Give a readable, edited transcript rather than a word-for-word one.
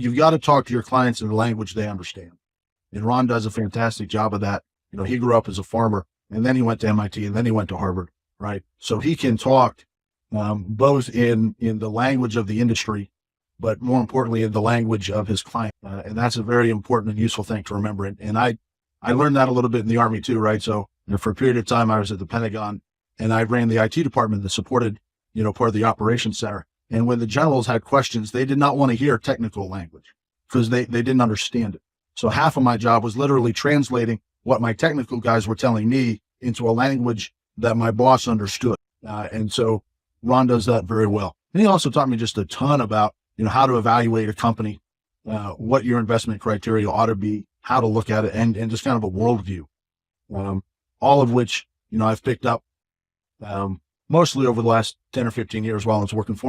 you've got to talk to your clients in the language they understand. And Ron does a fantastic job of that. He grew up as a farmer, and then he went to MIT, and then he went to Harvard, right? So he can talk both in the language of the industry, but more importantly, in the language of his client. And that's a very important and useful thing to remember. And I learned that a little bit in the Army too, right? So for a period of time, I was at the Pentagon, and I ran the IT department that supported, part of the operations center. And when the generals had questions, they did not want to hear technical language because they didn't understand it. So half of my job was literally translating what my technical guys were telling me into a language that my boss understood. And so Ron does that very well. And he also taught me just a ton about, how to evaluate a company, what your investment criteria ought to be, how to look at it, and just kind of a worldview, all of which, I've picked up mostly over the last 10 or 15 years while I was working for him.